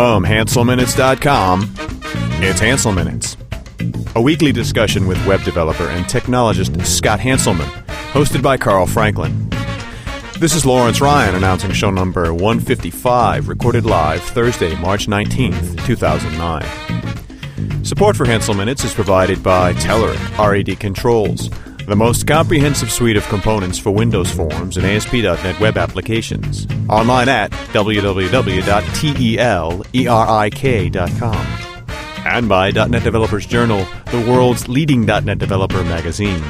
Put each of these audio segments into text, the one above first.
From HanselMinutes.com, it's Hansel Minutes, a weekly discussion with web developer and technologist Scott Hanselman, hosted by Carl Franklin. This is Lawrence Ryan announcing show number 155, recorded live Thursday, March 19th, 2009. Support for Hansel Minutes is provided by Telerik RAD Controls, the most comprehensive suite of components for Windows Forms and ASP.NET web applications. Online at www.telerik.com. And by .NET Developers Journal, the world's leading .NET developer magazine.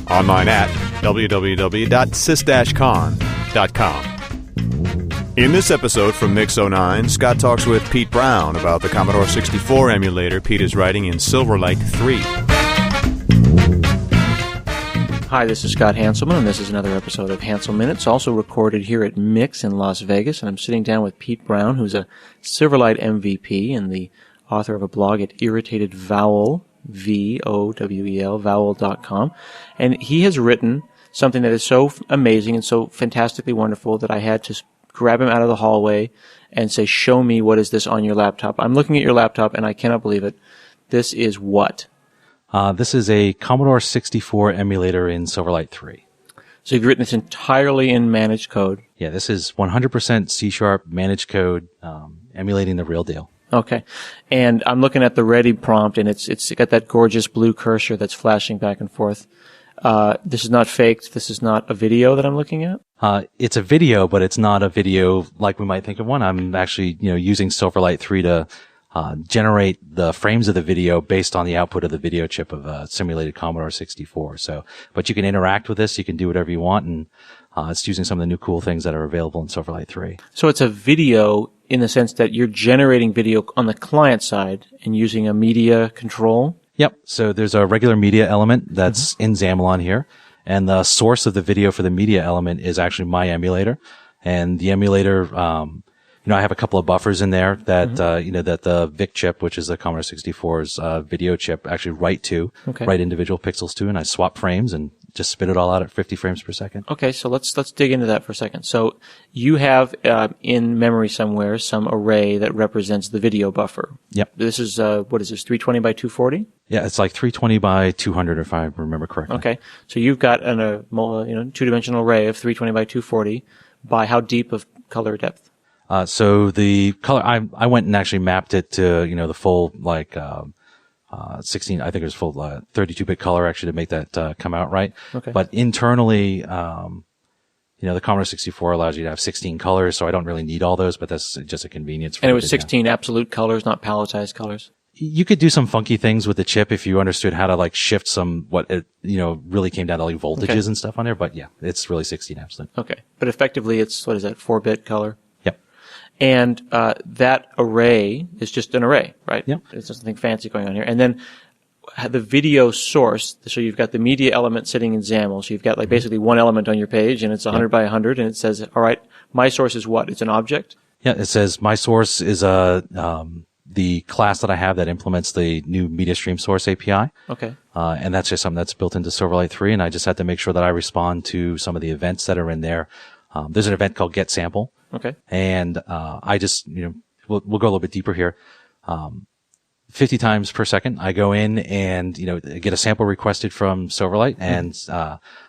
Online at www.sys-con.com. In this episode from Mix09, Scott talks with Pete Brown about the Commodore 64 emulator Pete is writing in Silverlight 3. Hi, this is Scott Hanselman, and this is another episode of Hansel Minutes, also recorded here at Mix in Las Vegas. And I'm sitting down with Pete Brown, who's a Silverlight MVP and the author of a blog at Irritated Vowel, V-O-W-E-L, vowel.com. And he has written something that is so amazing and so fantastically wonderful that I had to grab him out of the hallway and say, show me what is this on your laptop. I'm looking at your laptop, and I cannot believe it. This is what? This is a Commodore 64 emulator in Silverlight 3. So you've written this entirely in managed code. Yeah, this is 100% C# managed code, emulating the real deal. Okay. And I'm looking at the ready prompt, and it's got that gorgeous blue cursor that's flashing back and forth. This is not faked. This is not a video that I'm looking at? It's a video, but it's not a video like we might think of one. I'm actually, using Silverlight 3 to generate the frames of the video based on the output of the video chip of a simulated Commodore 64. But you can interact with this. You can do whatever you want, and it's using some of the new cool things that are available in Silverlight 3. So it's a video in the sense that you're generating video on the client side and using a media control? Yep. So there's a regular media element that's in Xamarin here, and the source of the video for the media element is actually my emulator. And the emulator, I have a couple of buffers in there that, that the VIC chip, which is the Commodore 64's video chip, actually write individual pixels to, and I swap frames and just spit it all out at 50 frames per second. Okay, so let's dig into that for a second. So you have in memory somewhere some array that represents the video buffer. Yep. This is, what is this, 320 by 240? Yeah, it's like 320 by 200 if I remember correctly. Okay, so you've got a two-dimensional array of 320 by 240 by how deep of color depth? So the color, I went and actually mapped it to, the full, 16, I think it was full, 32-bit color actually to make that, come out right. Okay. But internally, the Commodore 64 allows you to have 16 colors, so I don't really need all those, but that's just a convenience. And it was 16 absolute colors, not palletized colors? You could do some funky things with the chip if you understood how to shift some, really came down to voltages and stuff on there, but yeah, it's really 16 absolute. Okay. But effectively it's, 4-bit color? And that array is just an array, right? Yep. There's nothing fancy going on here. And then the video source, so you've got the media element sitting in XAML. So you've got basically one element on your page, and it's 100 by 100, and it says, all right, my source is what? It's an object? Yeah, it says my source is the class that I have that implements the new media stream source API. Okay. And that's just something that's built into Silverlight 3, and I just had to make sure that I respond to some of the events that are in there. There's an event called getSample. Okay. And, I just, we'll go a little bit deeper here. 50 times per second, I go in and, get a sample requested from Silverlight, and,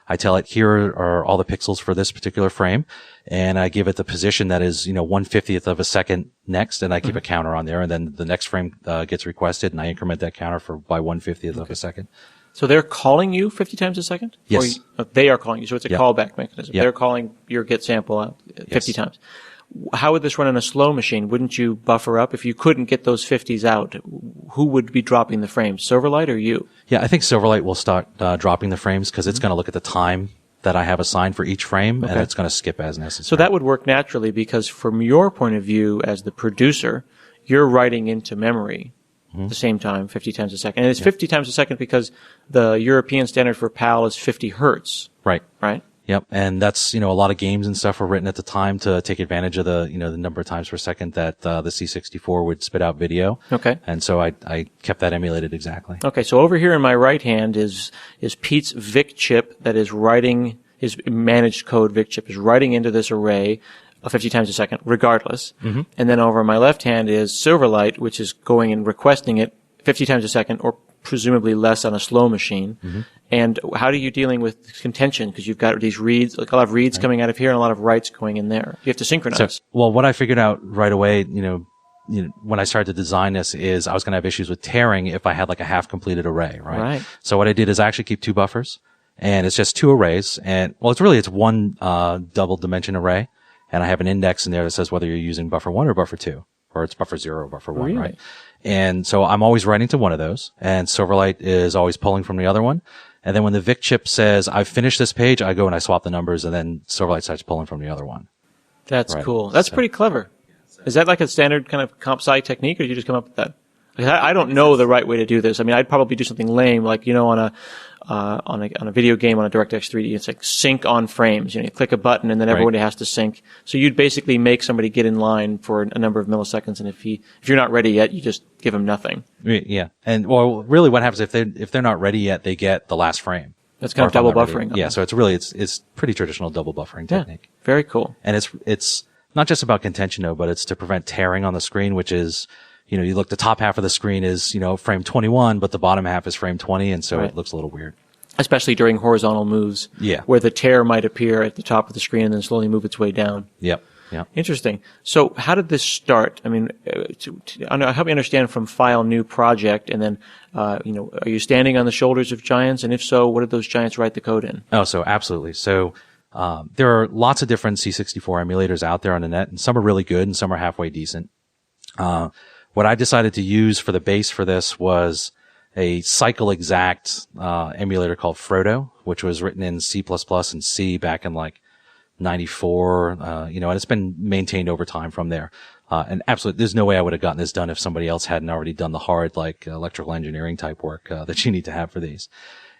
I tell it, here are all the pixels for this particular frame, and I give it the position that is, 1/50th of a second next, and I keep a counter on there, and then the next frame, gets requested, and I increment that counter by 1/50th of a second. So they're calling you 50 times a second? Yes. They are calling you. So it's a callback mechanism. Yep. They're calling your get sample out 50 times. How would this run on a slow machine? Wouldn't you buffer up? If you couldn't get those 50s out, who would be dropping the frames? Silverlight or you? Yeah, I think Silverlight will start dropping the frames because it's going to look at the time that I have assigned for each frame, and it's going to skip as necessary. So that would work naturally because from your point of view as the producer, you're writing into memory at the same time 50 times a second. And it's 50 times a second because the European standard for PAL is 50 hertz. Right. Right? Yep. And that's, a lot of games and stuff were written at the time to take advantage of the, the number of times per second that, the C64 would spit out video. Okay. And so I kept that emulated exactly. Okay. So over here in my right hand is Pete's VIC chip that is writing, his managed code VIC chip is writing into this array, of 50 times a second, regardless. And then over on my left hand is Silverlight, which is going and requesting it 50 times a second, or presumably less on a slow machine. And how are you dealing with contention? Because you've got these reads, like a lot of reads coming out of here and a lot of writes going in there. You have to synchronize. So, well, what I figured out right away, when I started to design this is I was going to have issues with tearing if I had like a half completed array, right? So what I did is I actually keep 2 buffers, and it's just 2 arrays. And well, it's one, double dimension array. And I have an index in there that says whether you're using buffer 1 or buffer 2, or it's buffer 0 or buffer 1, right? And so I'm always writing to one of those, and Silverlight is always pulling from the other one. And then when the VIC chip says, I've finished this page, I go and I swap the numbers, and then Silverlight starts pulling from the other one. That's cool. That's pretty clever. Is that like a standard kind of comp sci technique, or did you just come up with that? I don't know the right way to do this. I mean, I'd probably do something lame, like, on a video game on a DirectX 3D, it's like sync on frames. You click a button and then everybody has to sync. So you'd basically make somebody get in line for a number of milliseconds, and if you're not ready yet, you just give them nothing. Yeah. And well, really what happens if they're not ready yet, they get the last frame. That's kind of double buffering. Yeah, so it's pretty traditional double buffering technique. Very cool. And it's not just about contention though, but it's to prevent tearing on the screen, which is, you look, the top half of the screen is, frame 21, but the bottom half is frame 20, and so it looks a little weird. Especially during horizontal moves. Yeah. Where the tear might appear at the top of the screen and then slowly move its way down. Yep. Yeah. Interesting. So how did this start? I mean, help me understand from file new project, and then, are you standing on the shoulders of giants? And if so, what did those giants write the code in? Oh, so absolutely. So, there are lots of different C64 emulators out there on the net, and some are really good and some are halfway decent. What I decided to use for the base for this was a cycle exact, emulator called Frodo, which was written in C++ and C back in like 94, and it's been maintained over time from there. And absolutely, there's no way I would have gotten this done if somebody else hadn't already done the hard, like, electrical engineering type work, that you need to have for these.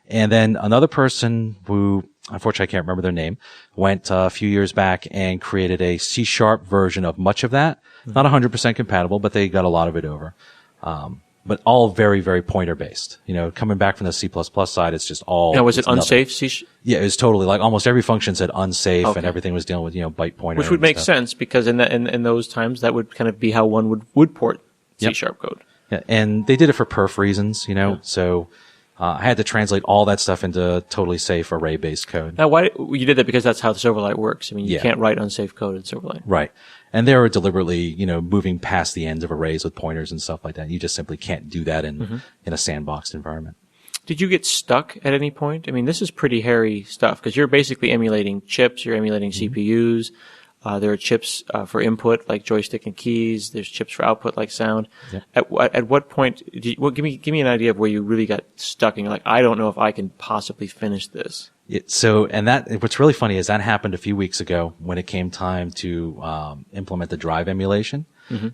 And then another person who, unfortunately I can't remember their name, went a few years back and created a C# version of much of that. Not 100% compatible, but they got a lot of it over. But all very, very pointer based. Coming back from the C++ side, it's just all. Now, was it unsafe? Yeah, it was totally like almost every function said unsafe, and everything was dealing with, byte pointer. Which would make sense, because in those times, that would kind of be how one would port C# code. Yeah, and they did it for perf reasons, so. I had to translate all that stuff into totally safe array-based code. Now, why you did that? Because that's how the Silverlight works. I mean, you can't write unsafe code in Silverlight. Right. And they were deliberately, moving past the ends of arrays with pointers and stuff like that. You just simply can't do that in a sandboxed environment. Did you get stuck at any point? I mean, this is pretty hairy stuff, because you're basically emulating chips, you're emulating CPUs. There are chips for input, like joystick and keys. There's chips for output, like sound. Yeah. At what point? Give me an idea of where you really got stuck, and you're like, I don't know if I can possibly finish this. What's really funny is that happened a few weeks ago when it came time to implement the drive emulation.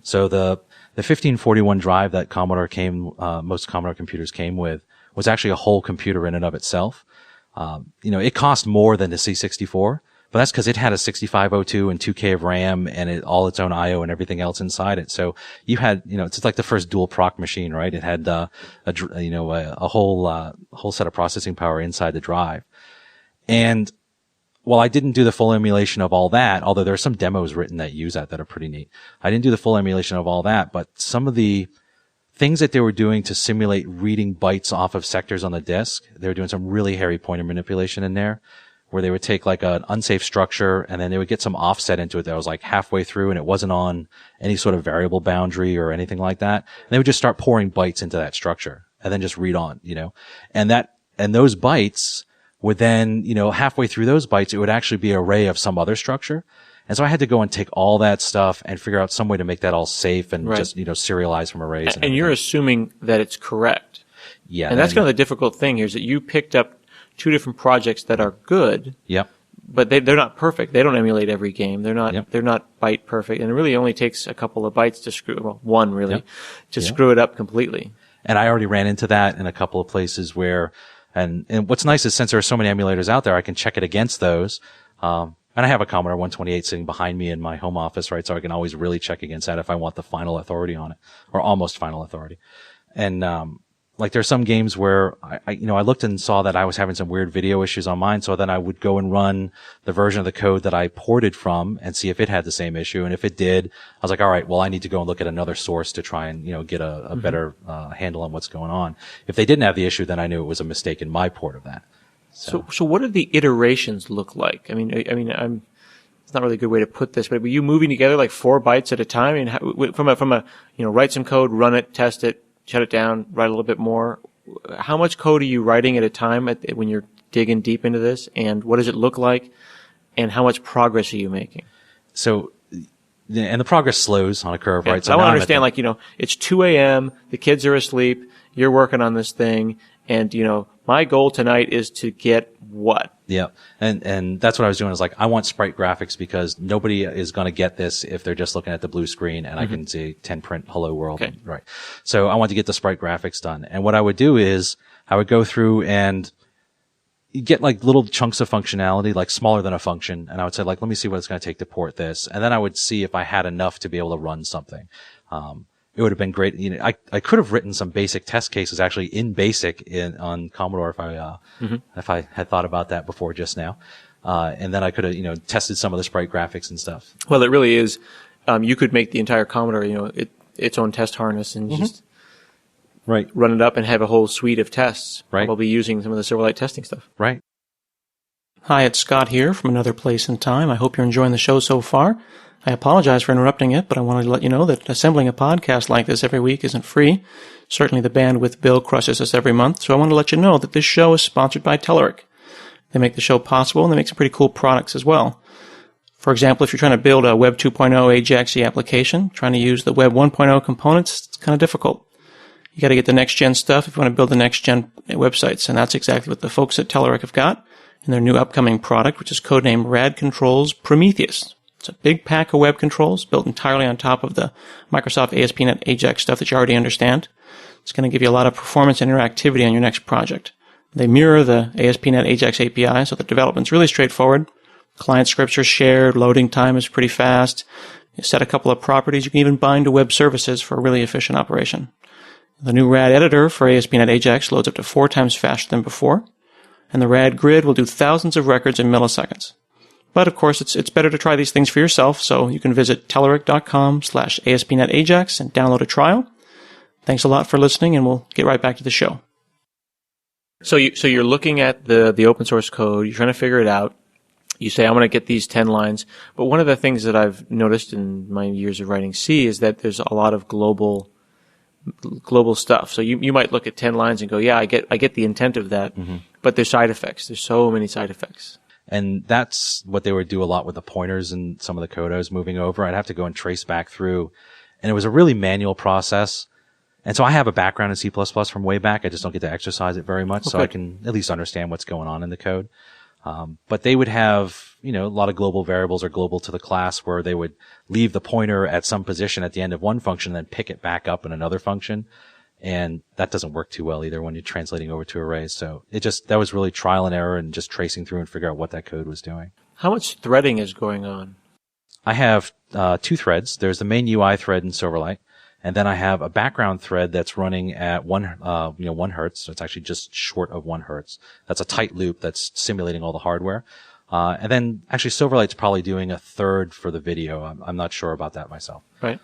So the 1541 drive that most Commodore computers came with was actually a whole computer in and of itself. It cost more than the C64. But that's because it had a 6502 and 2K of RAM and all its own I/O and everything else inside it. So you had, it's like the first dual proc machine, right? It had a whole set of processing power inside the drive. And while I didn't do the full emulation of all that, although there are some demos written that use that are pretty neat, I didn't do the full emulation of all that. But some of the things that they were doing to simulate reading bytes off of sectors on the disk, they were doing some really hairy pointer manipulation in there, where they would take like an unsafe structure and then they would get some offset into it that was like halfway through and it wasn't on any sort of variable boundary or anything like that. And they would just start pouring bytes into that structure and then just read on, and those bytes would then, halfway through those bytes, it would actually be an array of some other structure. And so I had to go and take all that stuff and figure out some way to make that all safe and just, serialize from arrays. And you're assuming that it's correct. Yeah. And that's kind of the difficult thing here, is that you picked up two different projects that are good. Yep. But they're not perfect. They don't emulate every game. They're not byte perfect. And it really only takes a couple of bytes to one really, to screw it up completely. And I already ran into that in a couple of places where, and what's nice is since there are so many emulators out there, I can check it against those. And I have a Commodore 128 sitting behind me in my home office, right? So I can always really check against that if I want the final authority on it, or almost final authority. And, like there's some games where I looked and saw that I was having some weird video issues on mine. So then I would go and run the version of the code that I ported from and see if it had the same issue. And if it did, I was like, all right, well, I need to go and look at another source to try and, get a better, handle on what's going on. If they didn't have the issue, then I knew it was a mistake in my port of that. So what do the iterations look like? I mean, it's not really a good way to put this, but were you moving together like 4 bytes at a time? I mean, from a, write some code, run it, test it, shut it down, write a little bit more. How much code are you writing at a time when you're digging deep into this? And what does it look like? And how much progress are you making? So, and the progress slows on a curve, right? So I want to understand, it's 2 a.m., the kids are asleep, you're working on this thing, and, my goal tonight is to get what? Yeah. And that's what I was doing is like, I want sprite graphics because nobody is going to get this if they're just looking at the blue screen and I can see 10 print hello world. Okay. Right. So I want to get the sprite graphics done. And what I would do is I would go through and get like little chunks of functionality, like smaller than a function. And I would say like, let me see what it's going to take to port this. And then I would see if I had enough to be able to run something. It would have been great. I could have written some basic test cases actually in BASIC on Commodore if I had thought about that before just now. And then I could have, tested some of the sprite graphics and stuff. Well, it really is. You could make the entire Commodore, its own test harness and just right. run it up and have a whole suite of tests. Right. Probably using some of the Silverlight testing stuff. Right. Hi, it's Scott here from Another Place in Time. I hope you're enjoying the show so far. I apologize for interrupting it, but I wanted to let you know that assembling a podcast like this every week isn't free. Certainly the bandwidth bill crushes us every month, so I want to let you know that this show is sponsored by Telerik. They make the show possible, and they make some pretty cool products as well. For example, if you're trying to build a Web 2.0 Ajax-y application, trying to use the Web 1.0 components, it's kind of difficult. You got to get the next-gen stuff if you want to build the next-gen websites, and that's exactly what the folks at Telerik have got in their new upcoming product, which is codenamed Rad Controls Prometheus. It's a big pack of web controls built entirely on top of the Microsoft ASP.NET Ajax stuff that you already understand. It's going to give you a lot of performance and interactivity on your next project. They mirror the ASP.NET Ajax API, so the development's really straightforward. Client scripts are shared, loading time is pretty fast. You set a couple of properties, you can even bind to web services for a really efficient operation. The new RAD editor for ASP.NET Ajax loads up to 4 times faster than before, and the RAD grid will do thousands of records in milliseconds. But of course, it's better to try these things for yourself, so you can visit telerik.com/ASP.NET Ajax and download a trial. Thanks a lot for listening, and we'll get right back to the show. So you're looking at the open source code, you're trying to figure it out. You say, I'm going to get these 10 lines. But one of the things that I've noticed in my years of writing C is that there's a lot of global stuff. So you might look at 10 lines and go, yeah, I get the intent of that, but there's side effects. There's so many side effects. And that's what they would do a lot with the pointers and some of the code I was moving over. I'd have to go and trace back through. And it was a really manual process. And so I have a background in C++ from way back. I just don't get to exercise it very much. Okay. So I can at least understand what's going on in the code. But they would have, a lot of global variables are global to the class where they would leave the pointer at some position at the end of one function and then pick it back up in another function. And that doesn't work too well either when you're translating over to arrays. So that was really trial and error and just tracing through and figure out what that code was doing. How much threading is going on? I have 2 threads. There's the main UI thread in Silverlight. And then I have a background thread that's running at 1 hertz. So it's actually just short of 1 hertz. That's a tight loop that's simulating all the hardware. And then actually Silverlight's probably doing a third for the video. I'm not sure about that myself. Right.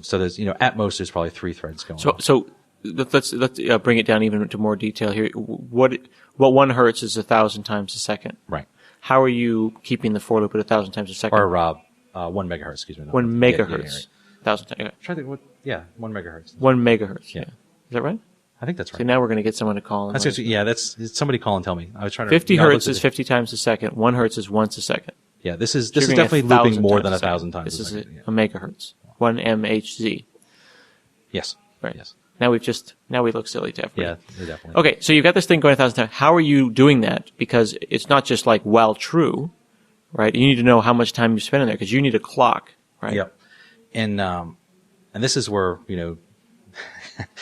So there's, at most there's probably 3 threads going on. So let's bring it down even into more detail here. What 1 hertz is 1,000 times a second. Right. How are you keeping the for loop at 1,000 times a second? Or 1 megahertz, excuse me. 1 megahertz. 1,000 times. I'm trying to think 1 megahertz. 1 megahertz. Yeah. Is that right? I think that's right. So now we're going to get someone to call. That's somebody call and tell me. I was trying to. 50 hertz is 50 times a second. 1 hertz is once a second. Yeah, this is definitely looping more than 1,000 times. This is a megahertz. 1 MHz. Yes. Right. Yes. Now we look silly to everybody. Yeah, definitely. Okay, so you've got this thing going 1,000 times. How are you doing that? Because it's not just like while true, right? You need to know how much time you spend in there because you need a clock, right? Yep. And this is where,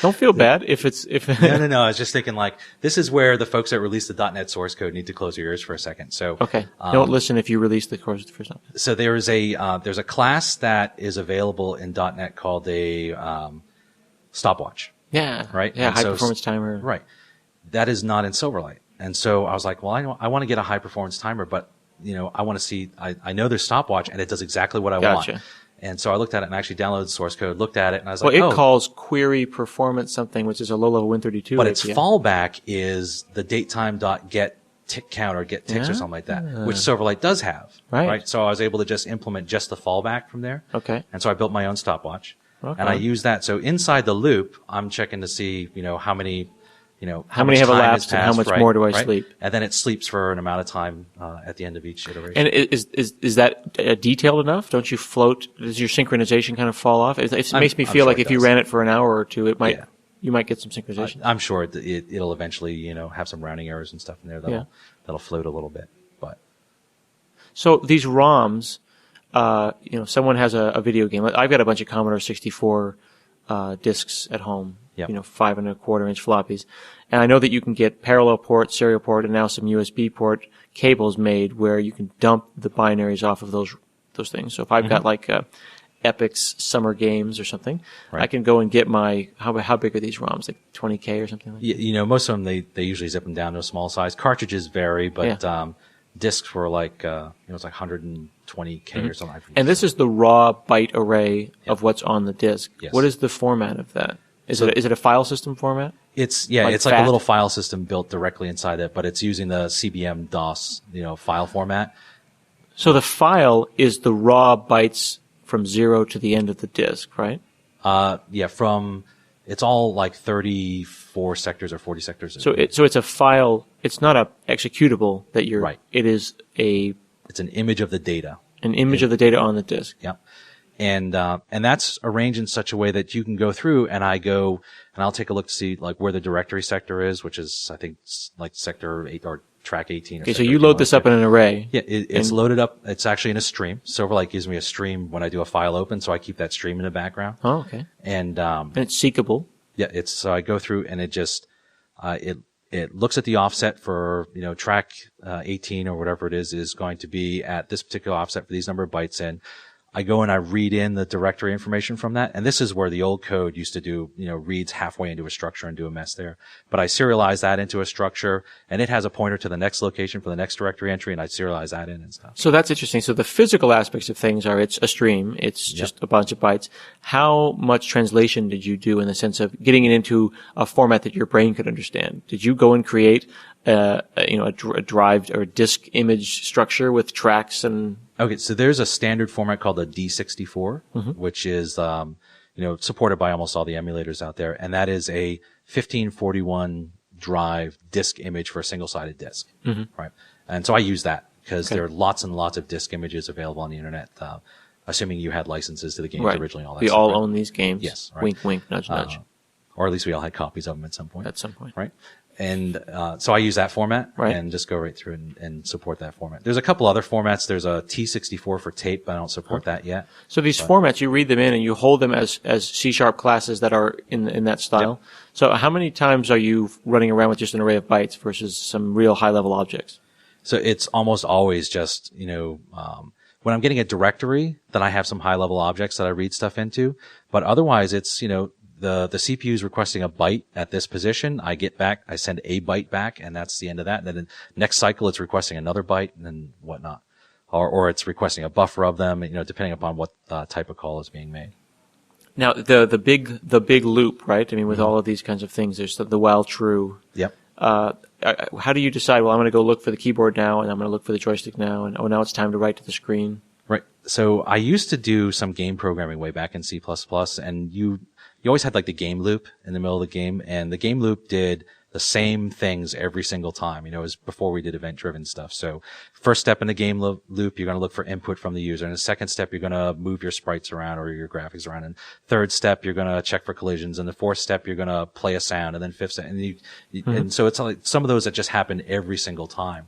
Don't feel bad if No. I was just thinking this is where the folks that released the .NET source code need to close your ears for a second. So okay, don't listen if you release the course for something. So there's a class that is available in .NET called a stopwatch. Yeah. Right? Yeah, And high so- performance timer. Right. That is not in Silverlight. And so I was like, well, I want to get a high performance timer, but I want to see, I know there's stopwatch and it does exactly what I Gotcha. want. And so I looked at it and actually downloaded the source code, looked at it, and I was Well, like, it calls query performance something, which is a low-level Win32 but its API. fallback is the datetime.get tick count or get ticks or something like that, which Silverlight does have. Right. So I was able to just implement just the fallback from there. Okay. And so I built my own stopwatch. Okay. And I use that. So inside the loop, I'm checking to see, how many, How many much have time elapsed has and how passed, much more do I right? sleep? And then it sleeps for an amount of time at the end of each iteration. And is that detailed enough? Don't you float? Does your synchronization kind of fall off? It makes me I'm feel sure like it if you does. ran it for an hour or two, Yeah. you might get some synchronization. I'm sure it'll eventually, have some rounding errors and stuff in there that'll float a little bit. But So these ROMs, someone has a video game. I've got a bunch of Commodore 64 discs at home. Yep. 5.25-inch floppies, and I know that you can get parallel port, serial port, and now some USB port cables made where you can dump the binaries off of those things. So if I've got like Epic's Summer Games or something, Right. I can go and get my how big are these ROMs? Like 20K or something like that? most of them they usually zip them down to a small size. Cartridges vary, but Yeah. discs were like it's like 120K or something. And this is the raw byte array of what's on the disk. Yes. What is the format of that? Is it a file system format? It's Like it's like FAT? a little file system built directly inside it, but it's using the CBM DOS file format. So the file is the raw bytes from 0 to the end of the disk, right? From it's all like 34 sectors or 40 sectors. So it's a file. It's not a executable that you're. Right. It is it's an image of the data. an image of the data on the disk. Yeah. And that's arranged in such a way that you can go through and I'll take a look to see like where the directory sector is, which is, I think, like sector 8 or track 18. Okay, so you load this up in an array. Yeah, it's loaded up. It's actually in a stream. Silverlight gives me a stream when I do a file open, so I keep that stream in the background. Oh, okay. And it's seekable. yeah, so I go through and it just, it looks at the offset for, track 18 or whatever it is going to be at this particular offset for these number of bytes. And I go and I read in the directory information from that. And this is where the old code used to do, reads halfway into a structure and do a mess there. But I serialize that into a structure and it has a pointer to the next location for the next directory entry and I serialize that in and stuff. So that's interesting. So the physical aspects of things are it's a stream. It's just a bunch of bytes. How much translation did you do in the sense of getting it into a format that your brain could understand? Did you go and create a drive or a disk image structure with tracks and... Okay, so there's a standard format called a D64, which is, supported by almost all the emulators out there, and that is a 1541 drive disk image for a single-sided disk, right? And so I use that because there are lots and lots of disk images available on the internet, assuming you had licenses to the games originally. All that we stuff, all right? own these games. Yes, right. Wink, wink, nudge, nudge. Or at least we all had copies of them at some point. At some point. Right? And so I use that format and just go right through and support that format. There's a couple other formats. There's a T64 for tape, but I don't support that yet. So these formats, you read them in and you hold them as C# classes that are in that style. Yep. So how many times are you running around with just an array of bytes versus some real high-level objects? So it's almost always just, when I'm getting a directory, then I have some high-level objects that I read stuff into. But otherwise, it's, the CPU is requesting a byte at this position. I send a byte back, and that's the end of that. And then the next cycle, it's requesting another byte and then whatnot. Or it's requesting a buffer of them, depending upon what type of call is being made. Now, the big loop, right? I mean, with all of these kinds of things, there's the while true. Yep. How do you decide, well, I'm going to go look for the keyboard now, and I'm going to look for the joystick now, and now it's time to write to the screen? Right. So I used to do some game programming way back in C++, and you always had like the game loop in the middle of the game, and the game loop did the same things every single time. It was before we did event-driven stuff. So first step in the game loop, you're going to look for input from the user. And the second step, you're going to move your sprites around or your graphics around. And third step, you're going to check for collisions. And the fourth step, you're going to play a sound. And then fifth step, and so it's like some of those that just happen every single time.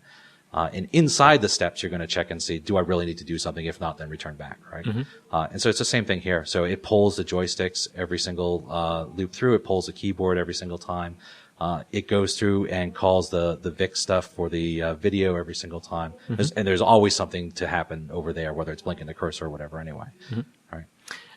And inside the steps, you're going to check and see, do I really need to do something? If not, then return back, right? And so it's the same thing here. So it pulls the joysticks every single loop through. It pulls the keyboard every single time. It goes through and calls the VIC stuff for the video every single time. And there's always something to happen over there, whether it's blinking the cursor or whatever anyway. Right.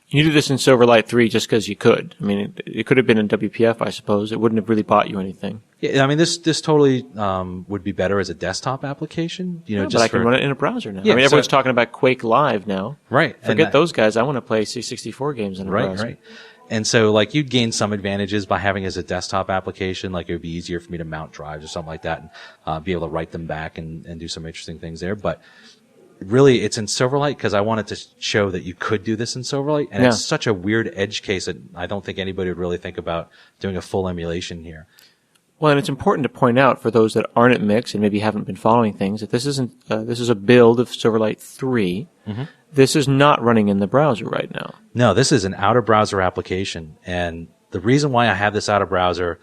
You did this in Silverlight 3 just because you could. I mean, it could have been in WPF, I suppose. It wouldn't have really bought you anything. Yeah, I mean, this totally would be better as a desktop application. But I can run it in a browser now. Yeah, I mean, everyone's talking about Quake Live now. Right. Forget those guys. I want to play C64 games in a browser. Right. And so, like, you'd gain some advantages by having it as a desktop application. Like, it would be easier for me to mount drives or something like that and be able to write them back and do some interesting things there. But really, it's in Silverlight because I wanted to show that you could do this in Silverlight. And it's such a weird edge case that I don't think anybody would really think about doing a full emulation here. Well, and it's important to point out for those that aren't at Mix and maybe haven't been following things that this isn't this is a build of Silverlight 3. Mm-hmm. This is not running in the browser right now. No, this is an out-of-browser application. And the reason why I have this out-of-browser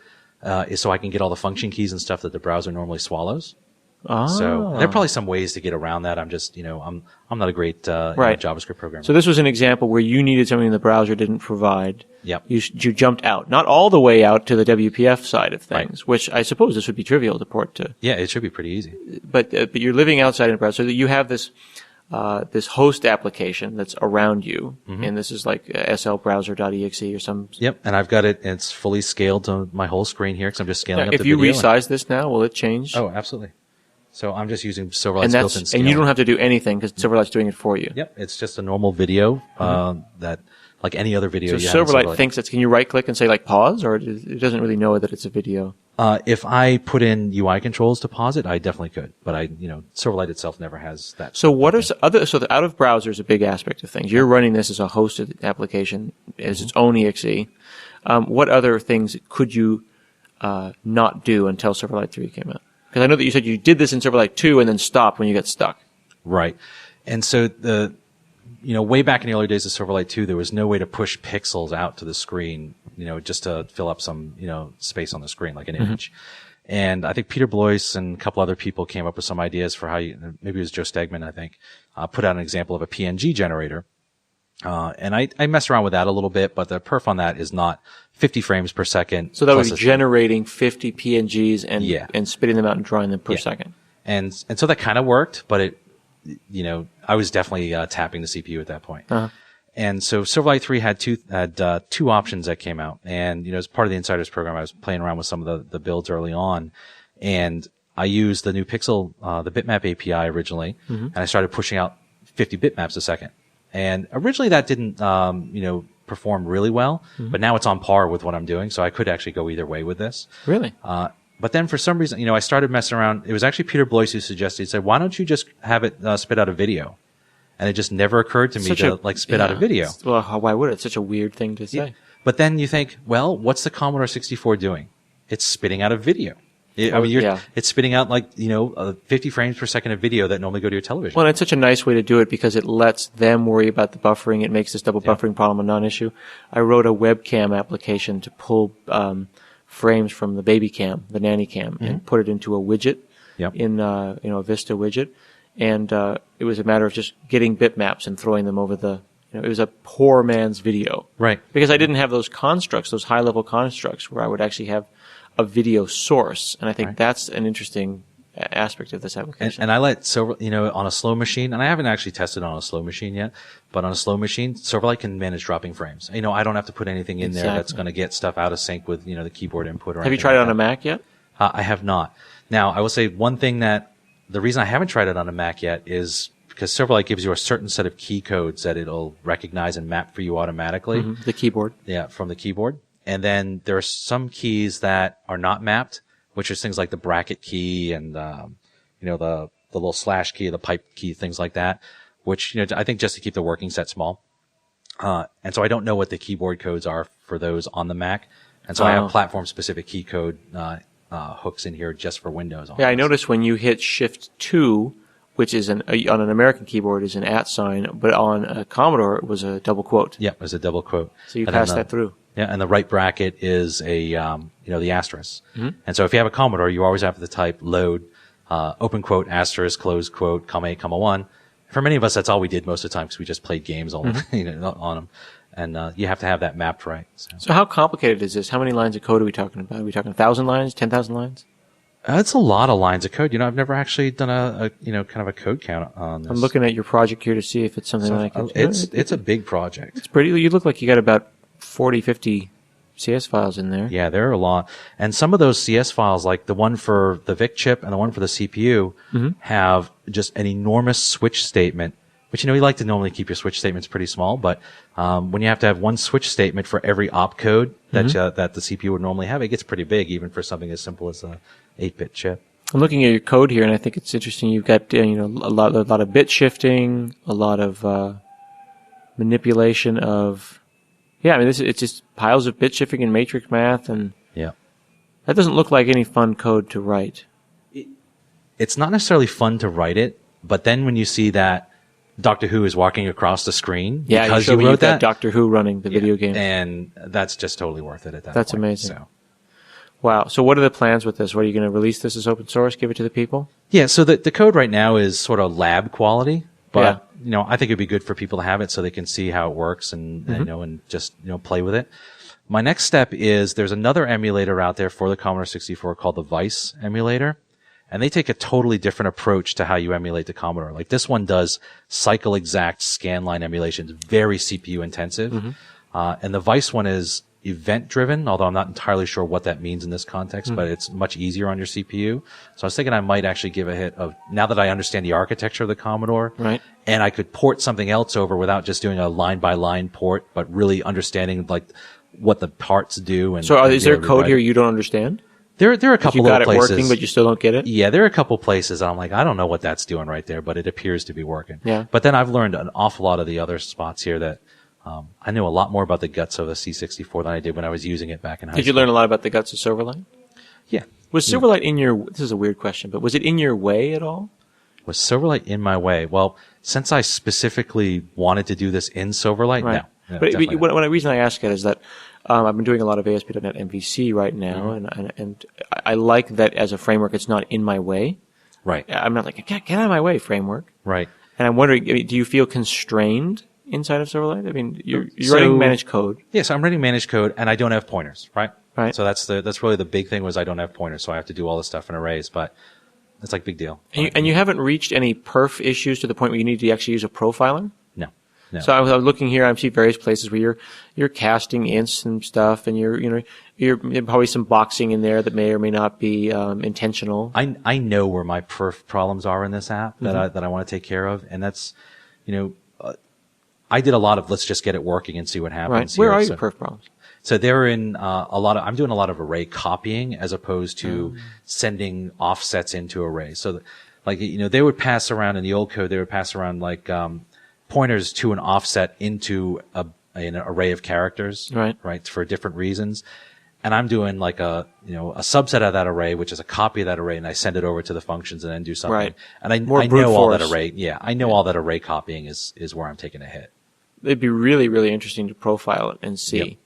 is so I can get all the function keys and stuff that the browser normally swallows. So there are probably some ways to get around that. I'm just, I'm not a great JavaScript programmer. So this was an example where you needed something the browser didn't provide. Yep. You jumped out, not all the way out to the WPF side of things, which I suppose this would be trivial to port to. Yeah, it should be pretty easy. But you're living outside in the browser, so that you have this this host application that's around you, and this is like slbrowser.exe or some. Yep, and I've got it. It's fully scaled to my whole screen here because I'm just scaling up the video. If you resize this now, will it change? Oh, absolutely. So I'm just using Silverlight's built-in scale. And you don't have to do anything because Silverlight's doing it for you. Yep, it's just a normal video that, like any other video. So Silverlight thinks it's. Can you right-click and say like pause, or it doesn't really know that it's a video? If I put in UI controls to pause it, I definitely could. But Silverlight itself never has that. So what are other? So the out of browser is a big aspect of things. You're running this as a hosted application, as its own exe. What other things could you not do until Silverlight 3 came out? Because I know that you said you did this in Silverlight 2 and then stopped when you got stuck. Right. And so way back in the early days of Silverlight 2, there was no way to push pixels out to the screen, just to fill up some, space on the screen, like an image. And I think Peter Blois and a couple other people came up with some ideas for how maybe it was Joe Stegman, I think, put out an example of a PNG generator. And I messed around with that a little bit, but the perf on that is not 50 frames per second. So that would be generating 50 PNGs and spitting them out and drawing them per second. And so that kind of worked, but I was definitely tapping the CPU at that point. Uh-huh. And so Silverlight 3 had two options that came out. And, as part of the Insiders program, I was playing around with some of the builds early on. And I used the new Pixel, the bitmap API originally, and I started pushing out 50 bitmaps a second. And originally that didn't, perform really well, but now it's on par with what I'm doing. So I could actually go either way with this. Really? But then for some reason, I started messing around. It was actually Peter Blois who suggested, he said, why don't you just have it spit out a video? And it just never occurred to me to spit out a video. Well, why would it? It's such a weird thing to say. Yeah. But then you think, well, what's the Commodore 64 doing? It's spitting out a video. It's spitting out 50 frames per second of video that normally go to your television. Well, it's such a nice way to do it because it lets them worry about the buffering. It makes this double buffering problem a non-issue. I wrote a webcam application to pull frames from the baby cam, the nanny cam, and put it into a widget in a Vista widget. And it was a matter of just getting bitmaps and throwing them over the. It was a poor man's video, right? Because I didn't have those constructs, those high-level constructs, where I would actually have a video source, and I think that's an interesting aspect of this application. And I let on a slow machine, and I haven't actually tested on a slow machine yet, but on a slow machine, Silverlight can manage dropping frames. I don't have to put anything in there that's going to get stuff out of sync with the keyboard input. Or have you tried it on a Mac yet? I have not. Now, I will say one thing that the reason I haven't tried it on a Mac yet is because Silverlight gives you a certain set of key codes that it'll recognize and map for you automatically. The keyboard. Yeah, from the keyboard. And then there are some keys that are not mapped, which is things like the bracket key and, the little slash key, the pipe key, things like that, which, I think just to keep the working set small. And so I don't know what the keyboard codes are for those on the Mac. And so I have platform specific key code, hooks in here just for Windows. Yeah, I noticed when you hit Shift 2, which is on an American keyboard is an @sign, but on a Commodore it was a double quote. Yeah, it was a double quote. So you passed that through. Yeah, and the right bracket is the asterisk. And so if you have a Commodore, you always have to type load, open quote, asterisk, close quote, comma 8, comma 1. For many of us, that's all we did most of the time because we just played games on them. And you have to have that mapped right. So how complicated is this? How many lines of code are we talking about? Are we talking 1,000 lines, 10,000 lines? It's a lot of lines of code. I've never actually done a kind of a code count on this. I'm looking at your project here to see if it's something I can. It's a big project. It's pretty. You look like you got about 40, 50 CS files in there. Yeah, there are a lot. And some of those CS files, like the one for the VIC chip and the one for the CPU, have just an enormous switch statement. Which, you like to normally keep your switch statements pretty small, but when you have to have one switch statement for every opcode that the CPU would normally have, it gets pretty big, even for something as simple as a 8-bit chip. I'm looking at your code here, and I think it's interesting. You've got a lot of bit shifting, a lot of manipulation of. Yeah, I mean, it's just piles of bit shifting and matrix math, and that doesn't look like any fun code to write. It's not necessarily fun to write it, but then when you see that Doctor Who is walking across the screen, because you wrote that Doctor Who running the video game, and that's just totally worth it at that point. That's amazing. So. Wow. So what are the plans with this? What are you going to release this as open source? Give it to the people? Yeah. So the code right now is sort of lab quality, but I think it'd be good for people to have it so they can see how it works and and just play with it. My next step is there's another emulator out there for the Commodore 64 called the Vice emulator. And they take a totally different approach to how you emulate the Commodore. Like this one does cycle exact scanline emulations, very CPU intensive. And the Vice one is event driven, although I'm not entirely sure what that means in this context, but it's much easier on your CPU. So I was thinking I might actually give a hit of, now that I understand the architecture of the Commodore, and I could port something else over without just doing a line by line port, but really understanding like what the parts do. And so is there code here you don't understand? There are a couple of places. You got it working, but you still don't get it? Yeah, there are a couple places I'm like, I don't know what that's doing right there, but it appears to be working. Yeah. But then I've learned an awful lot of the other spots here that I knew a lot more about the guts of the C64 than I did when I was using it back in high school. Did you learn a lot about the guts of Silverlight? Yeah. Was Silverlight in your... This is a weird question, but was it in your way at all? Was Silverlight in my way? Well, since I specifically wanted to do this in Silverlight, no. But the reason I ask it is that I've been doing a lot of ASP.NET MVC right now, and I like that as a framework. It's not in my way. Right. I'm not like, get out of my way, framework. Right. And I'm wondering, do you feel constrained inside of Silverlight? I mean, you're writing managed code. Yes, I'm writing managed code, and I don't have pointers, right? Right. So that's really the big thing was I don't have pointers, so I have to do all this stuff in arrays, but it's like big deal. And you haven't reached any perf issues to the point where you need to actually use a profiler? No. So I was looking here. I see various places where you're casting ints and stuff, and you're probably some boxing in there that may or may not be intentional. I know where my perf problems are in this app that I want to take care of, and that's I did a lot of let's just get it working and see what happens. Right. Where are your perf problems? So they're in I'm doing a lot of array copying as opposed to sending offsets into arrays. So they would pass around in the old code. They would pass around pointers to an offset into an array of characters, right, for different reasons. And I'm doing a subset of that array, which is a copy of that array, and I send it over to the functions and then do something. Right. And I know all that array. Yeah, I know all that array copying is where I'm taking a hit. It'd be really, really interesting to profile it and see,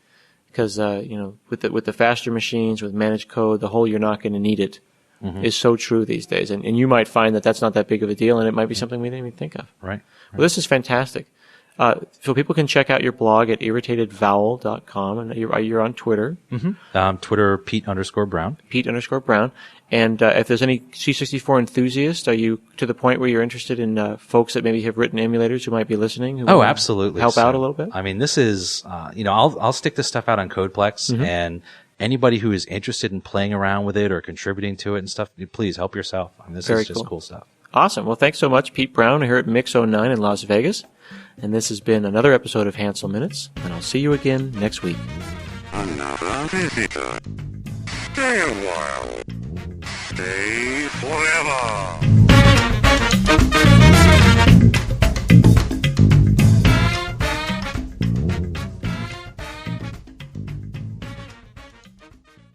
because with the faster machines, with managed code, the whole you're not going to need it is so true these days. And you might find that that's not that big of a deal, and it might be something we didn't even think of. Right. Well, this is fantastic. So people can check out your blog at irritatedvowel.com, and you're on Twitter. Twitter, Pete_Brown. Pete_Brown. And if there's any C64 enthusiasts, are you to the point where you're interested in folks that maybe have written emulators who might be listening? Who Absolutely. Help out a little bit? I mean, this is, I'll stick this stuff out on Codeplex, and anybody who is interested in playing around with it or contributing to it and stuff, please help yourself. I mean, this is just cool stuff. Awesome. Well, thanks so much, Pete Brown, here at Mix 09 in Las Vegas. And this has been another episode of Hansel Minutes, and I'll see you again next week. Another visitor. Stay a while. Stay